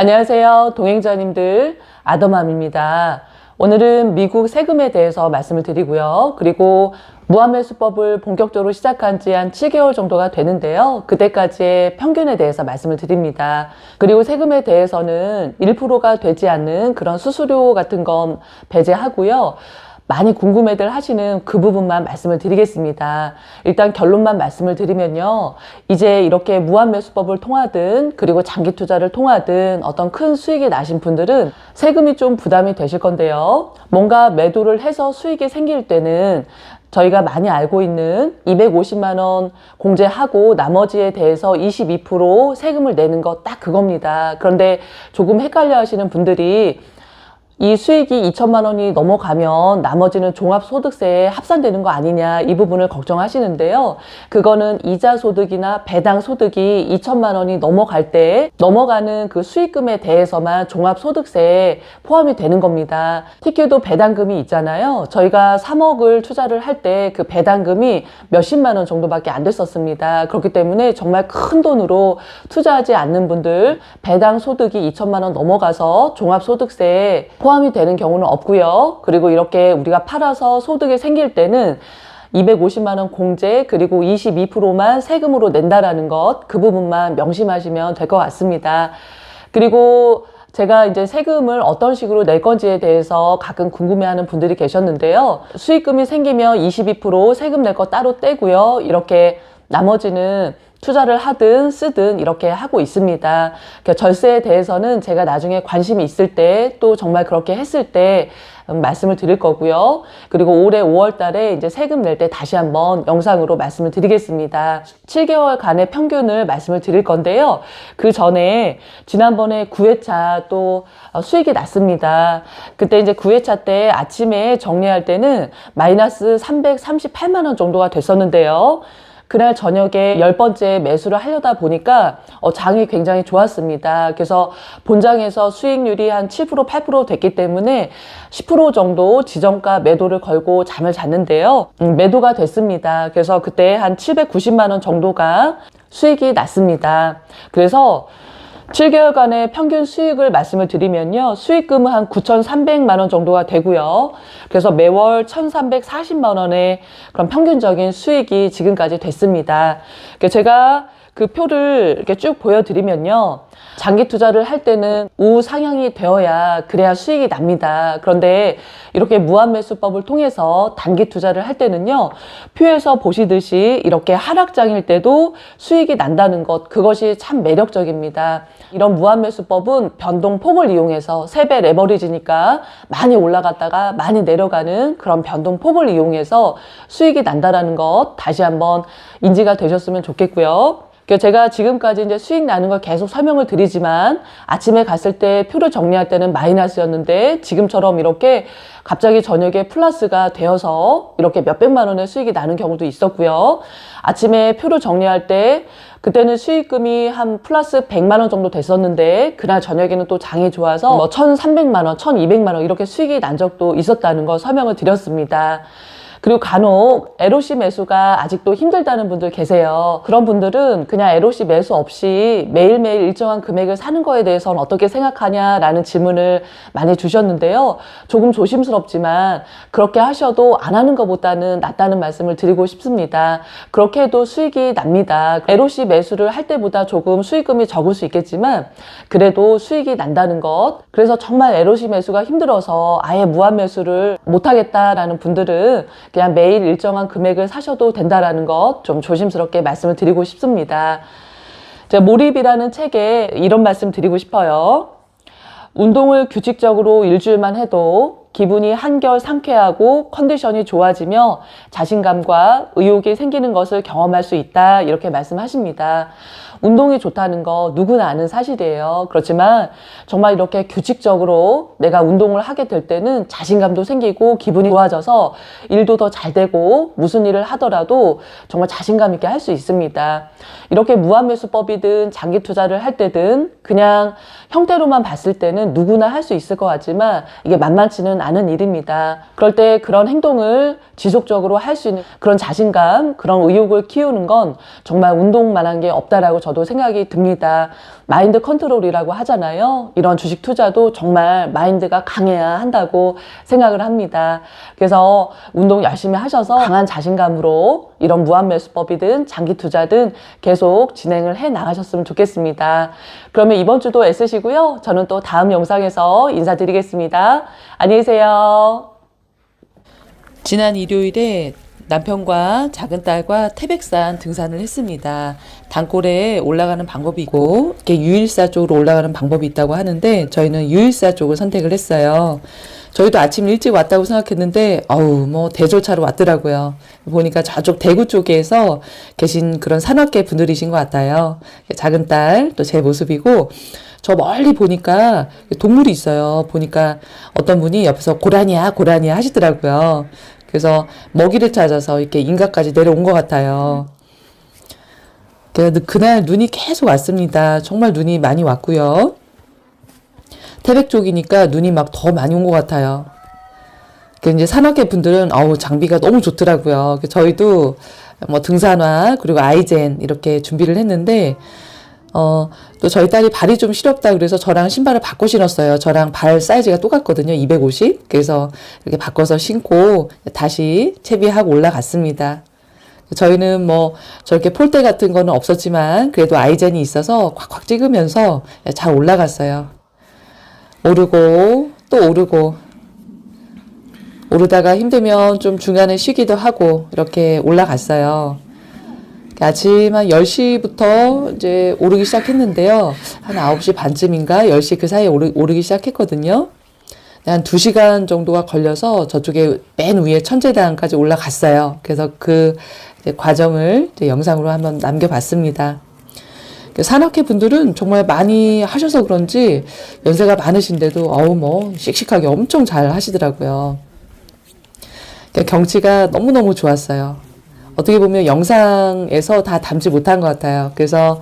안녕하세요. 동행자님들, 아더맘입니다. 오늘은 미국 세금에 대해서 말씀을 드리고요. 그리고 무한매수법을 본격적으로 시작한 지 한 7개월 정도가 되는데요. 그때까지의 평균에 대해서 말씀을 드립니다. 그리고 세금에 대해서는 1%가 되지 않는 그런 수수료 같은 건 배제하고요. 많이 궁금해들 하시는 그 부분만 말씀을 드리겠습니다. 일단 결론만 말씀을 드리면요. 이제 이렇게 무한매수법을 통하든 그리고 장기 투자를 통하든 어떤 큰 수익이 나신 분들은 세금이 좀 부담이 되실 건데요. 뭔가 매도를 해서 수익이 생길 때는 저희가 많이 알고 있는 250만 원 공제하고 나머지에 대해서 22% 세금을 내는 거 딱 그겁니다. 그런데 조금 헷갈려 하시는 분들이 이 수익이 2천만 원이 넘어가면 나머지는 종합소득세에 합산되는 거 아니냐, 이 부분을 걱정하시는데요. 그거는 이자소득이나 배당소득이 2천만 원이 넘어갈 때 넘어가는 그 수익금에 대해서만 종합소득세에 포함이 되는 겁니다. 특히도 배당금이 있잖아요. 저희가 3억을 투자를 할 때 그 배당금이 몇십만 원 정도밖에 안 됐었습니다. 그렇기 때문에 정말 큰 돈으로 투자하지 않는 분들, 배당소득이 2천만 원 넘어가서 종합소득세에 포함이 되는 경우는 없고요. 그리고 이렇게 우리가 팔아서 소득이 생길 때는 250만 원 공제 그리고 22%만 세금으로 낸다라는 것, 그 부분만 명심하시면 될 것 같습니다. 그리고 제가 이제 세금을 어떤 식으로 낼 건지에 대해서 가끔 궁금해하는 분들이 계셨는데요. 수익금이 생기면 22% 세금 낼 거 따로 떼고요. 이렇게 나머지는 투자를 하든 쓰든 이렇게 하고 있습니다. 그러니까 절세에 대해서는 제가 나중에 관심이 있을 때 또 정말 그렇게 했을 때 말씀을 드릴 거고요. 그리고 올해 5월 달에 이제 세금 낼 때 다시 한번 영상으로 말씀을 드리겠습니다. 7개월간의 평균을 말씀을 드릴 건데요. 그 전에 지난번에 9회차 또 수익이 났습니다. 그때 이제 9회차 때 아침에 정리할 때는 마이너스 338만 원 정도가 됐었는데요. 그날 저녁에 10번째 매수를 하려다 보니까 장이 굉장히 좋았습니다. 그래서 본장에서 수익률이 한 7%, 8% 됐기 때문에 10% 정도 지정가 매도를 걸고 잠을 잤는데요. 매도가 됐습니다. 그래서 그때 한 790만 원 정도가 수익이 났습니다. 그래서 7개월간의 평균 수익을 말씀을 드리면요. 수익금은 한 9,300만 원 정도가 되고요. 그래서 매월 1,340만 원의 그런 평균적인 수익이 지금까지 됐습니다. 제가 그 표를 이렇게 쭉 보여드리면요. 장기 투자를 할 때는 우상향이 되어야 그래야 수익이 납니다. 그런데 이렇게 무한매수법을 통해서 단기 투자를 할 때는요. 표에서 보시듯이 이렇게 하락장일 때도 수익이 난다는 것, 그것이 참 매력적입니다. 이런 무한매수법은 변동폭을 이용해서 3배 레버리지니까 많이 올라갔다가 많이 내려가는 그런 변동폭을 이용해서 수익이 난다는 것 다시 한번 인지가 되셨으면 좋겠고요. 제가 지금까지 이제 수익 나는 걸 계속 설명을 드리지만 아침에 갔을 때 표를 정리할 때는 마이너스였는데 지금처럼 이렇게 갑자기 저녁에 플러스가 되어서 이렇게 몇백만 원의 수익이 나는 경우도 있었고요. 아침에 표를 정리할 때 그때는 수익금이 한 플러스 100만 원 정도 됐었는데 그날 저녁에는 또 장이 좋아서 뭐 1,300만 원, 1,200만 원 이렇게 수익이 난 적도 있었다는 거 설명을 드렸습니다. 그리고 간혹 LOC 매수가 아직도 힘들다는 분들 계세요. 그런 분들은 그냥 LOC 매수 없이 매일매일 일정한 금액을 사는 거에 대해서는 어떻게 생각하냐라는 질문을 많이 주셨는데요. 조금 조심스럽지만 그렇게 하셔도 안 하는 것보다는 낫다는 말씀을 드리고 싶습니다. 그렇게 해도 수익이 납니다. LOC 매수를 할 때보다 조금 수익금이 적을 수 있겠지만 그래도 수익이 난다는 것. 그래서 정말 LOC 매수가 힘들어서 아예 무한 매수를 못하겠다라는 분들은 그냥 매일 일정한 금액을 사셔도 된다라는 것 좀 조심스럽게 말씀을 드리고 싶습니다. 제가 몰입이라는 책에 이런 말씀 드리고 싶어요. 운동을 규칙적으로 일주일만 해도 기분이 한결 상쾌하고 컨디션이 좋아지며 자신감과 의욕이 생기는 것을 경험할 수 있다, 이렇게 말씀하십니다. 운동이 좋다는 거 누구나 아는 사실이에요. 그렇지만 정말 이렇게 규칙적으로 내가 운동을 하게 될 때는 자신감도 생기고 기분이 좋아져서 일도 더 잘 되고 무슨 일을 하더라도 정말 자신감 있게 할 수 있습니다. 이렇게 무한매수법이든 장기 투자를 할 때든 그냥 형태로만 봤을 때는 누구나 할 수 있을 것 같지만 이게 만만치는 않은 일입니다. 그럴 때 그런 행동을 지속적으로 할 수 있는 그런 자신감, 그런 의욕을 키우는 건 정말 운동만한 게 없다라고 저도 생각이 듭니다. 마인드 컨트롤이라고 하잖아요. 이런 주식 투자도 정말 마인드가 강해야 한다고 생각을 합니다. 그래서 운동 열심히 하셔서 강한 자신감으로 이런 무한매수법이든 장기 투자든 계속 진행을 해 나가셨으면 좋겠습니다. 그러면 이번 주도 애쓰시고요. 저는 또 다음 영상에서 인사드리겠습니다. 안녕히 계세요. 지난 일요일에 남편과 작은딸과 태백산 등산을 했습니다. 단골에 올라가는 방법이 있고 이렇게 유일사 쪽으로 올라가는 방법이 있다고 하는데 저희는 유일사 쪽을 선택을 했어요. 저희도 아침 일찍 왔다고 생각했는데 뭐 대절차로 왔더라고요. 보니까 저쪽 대구 쪽에서 계신 그런 산악계 분들이신 것 같아요. 작은딸 또 제 모습이고 저 멀리 보니까 동물이 있어요. 보니까 어떤 분이 옆에서 고라니야 고라니야 하시더라고요. 그래서 먹이를 찾아서 이렇게 인가까지 내려온 것 같아요. 그날 눈이 계속 왔습니다. 정말 눈이 많이 왔고요. 태백 쪽이니까 눈이 막 더 많이 온 것 같아요. 이제 산악계 분들은 장비가 너무 좋더라고요. 저희도 뭐 등산화 그리고 아이젠 이렇게 준비를 했는데 또 저희 딸이 발이 좀 시렵다 그래서 저랑 신발을 바꿔 신었어요. 저랑 발 사이즈가 똑같거든요. 250. 그래서 이렇게 바꿔서 신고 다시 채비하고 올라갔습니다. 저희는 뭐 저렇게 폴대 같은 거는 없었지만 그래도 아이젠이 있어서 콱콱 찍으면서 잘 올라갔어요. 오르고 또 오르고 오르다가 힘들면 좀 중간에 쉬기도 하고 이렇게 올라갔어요. 아침 한 10시부터 이제 오르기 시작했는데요. 한 9시 반쯤인가 10시 그 사이에 오르기 시작했거든요. 한 2시간 정도가 걸려서 저쪽에 맨 위에 천재당까지 올라갔어요. 그래서 그 이제 과정을 이제 영상으로 한번 남겨봤습니다. 산악회 분들은 정말 많이 하셔서 그런지 연세가 많으신데도 뭐 씩씩하게 엄청 잘 하시더라고요. 경치가 너무너무 좋았어요. 어떻게 보면 영상에서 다 담지 못한 것 같아요. 그래서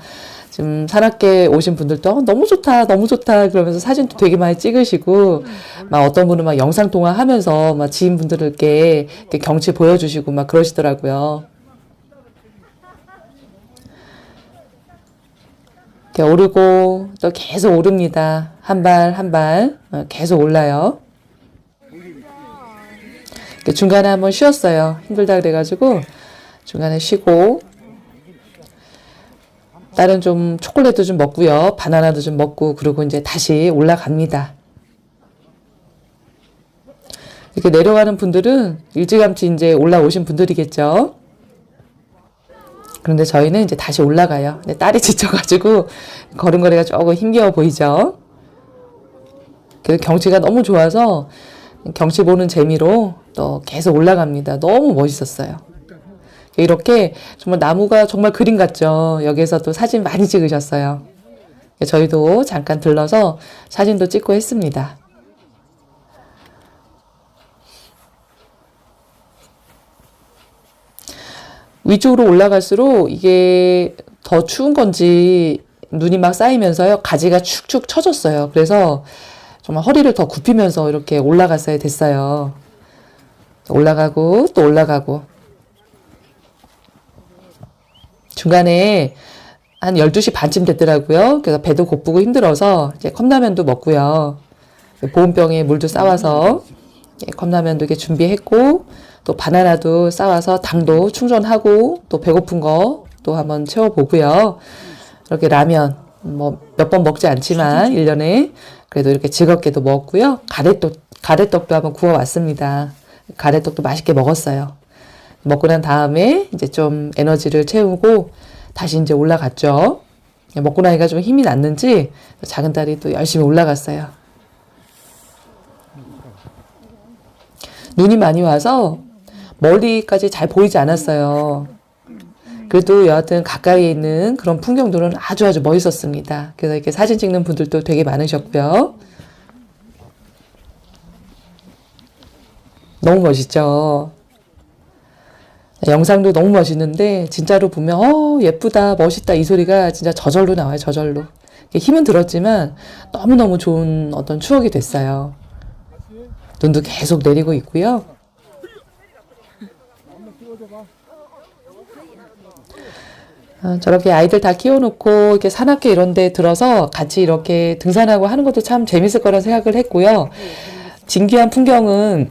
지금 산악계 오신 분들도 너무 좋다, 너무 좋다 그러면서 사진도 되게 많이 찍으시고, 막 어떤 분은 막 영상 통화하면서 막 지인분들께 경치 보여주시고 막 그러시더라고요. 이렇게 오르고 또 계속 오릅니다. 한 발 한 발 계속 올라요. 중간에 한번 쉬었어요. 힘들다 그래가지고 중간에 쉬고 딸은 좀 초콜릿도 좀 먹고요. 바나나도 좀 먹고 그러고 이제 다시 올라갑니다. 이렇게 내려가는 분들은 일찌감치 이제 올라오신 분들이겠죠. 그런데 저희는 이제 다시 올라가요. 근데 딸이 지쳐가지고 걸음걸이가 조금 힘겨워 보이죠. 그 경치가 너무 좋아서 경치 보는 재미로 또 계속 올라갑니다. 너무 멋있었어요. 이렇게 정말 나무가 정말 그림 같죠. 여기서 또 사진 많이 찍으셨어요. 저희도 잠깐 들러서 사진도 찍고 했습니다. 위쪽으로 올라갈수록 이게 더 추운 건지 눈이 막 쌓이면서요. 가지가 축축 처졌어요. 그래서 정말 허리를 더 굽히면서 이렇게 올라갔어야 됐어요. 올라가고 또 올라가고 중간에 한 12시 반쯤 됐더라고요. 그래서 배도 고프고 힘들어서 이제 컵라면도 먹고요. 보온병에 물도 싸와서 컵라면도 이렇게 준비했고 또 바나나도 싸와서 당도 충전하고 또 배고픈 거 또 한번 채워보고요. 이렇게 라면 뭐 몇 번 먹지 않지만 1년에 그래도 이렇게 즐겁게도 먹었고요. 가래떡도 한번 구워왔습니다. 가래떡도 맛있게 먹었어요. 먹고 난 다음에 이제 좀 에너지를 채우고 다시 이제 올라갔죠. 먹고 나니까 좀 힘이 났는지 작은 딸이 또 열심히 올라갔어요. 눈이 많이 와서 멀리까지 잘 보이지 않았어요. 그래도 여하튼 가까이에 있는 그런 풍경들은 아주 멋있었습니다. 그래서 이렇게 사진 찍는 분들도 되게 많으셨고요. 너무 멋있죠. 영상도 너무 멋있는데 진짜로 보면 예쁘다 멋있다 이 소리가 진짜 저절로 나와요. 저절로. 힘은 들었지만 너무너무 좋은 어떤 추억이 됐어요. 눈도 계속 내리고 있고요. 저렇게 아이들 다 키워놓고 이렇게 산악회 이런 데 들어서 같이 이렇게 등산하고 하는 것도 참 재밌을 거라 생각을 했고요. 진귀한 풍경은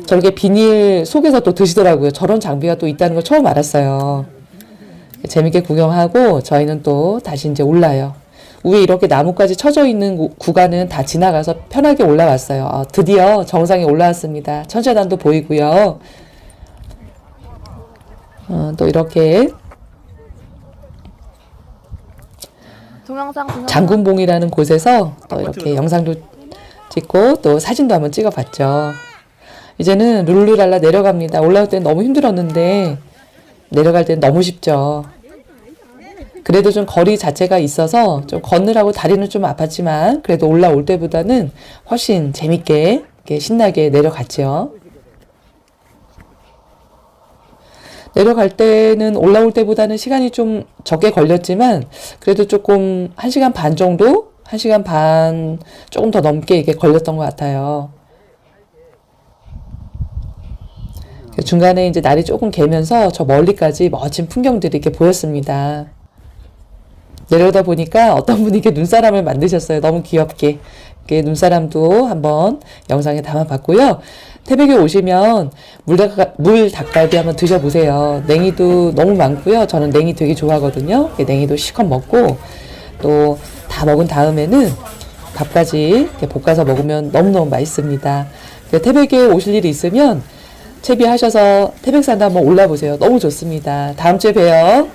저렇게 비닐 속에서 또 드시더라고요. 저런 장비가 또 있다는 걸 처음 알았어요. 재밌게 구경하고 저희는 또 다시 이제 올라요. 위에 이렇게 나무까지 쳐져 있는 구간은 다 지나가서 편하게 올라왔어요. 드디어 정상에 올라왔습니다. 천체단도 보이고요. 또 이렇게 동영상. 장군봉이라는 곳에서 또 이렇게 영상도 찍고 또 사진도 한번 찍어봤죠. 이제는 룰루랄라 내려갑니다. 올라올 땐 너무 힘들었는데 내려갈 땐 너무 쉽죠. 그래도 좀 거리 자체가 있어서 좀 걷느라고 다리는 좀 아팠지만 그래도 올라올 때보다는 훨씬 재밌게 이렇게 신나게 내려갔죠. 내려갈 때는 올라올 때보다는 시간이 좀 적게 걸렸지만 그래도 조금 1시간 반 정도? 1시간 반 조금 더 넘게 이게 걸렸던 것 같아요. 중간에 이제 날이 조금 개면서 저 멀리까지 멋진 풍경들이 이렇게 보였습니다. 내려오다 보니까 어떤 분이 이렇게 눈사람을 만드셨어요. 너무 귀엽게. 이렇게 눈사람도 한번 영상에 담아봤고요. 태백에 오시면 물닭갈비 한번 드셔보세요. 냉이도 너무 많고요. 저는 냉이 되게 좋아하거든요. 냉이도 실컷 먹고 또 다 먹은 다음에는 밥까지 이렇게 볶아서 먹으면 너무너무 맛있습니다. 태백에 오실 일이 있으면 채비하셔서 태백산도 한번 올라보세요. 너무 좋습니다. 다음 주에 봬요.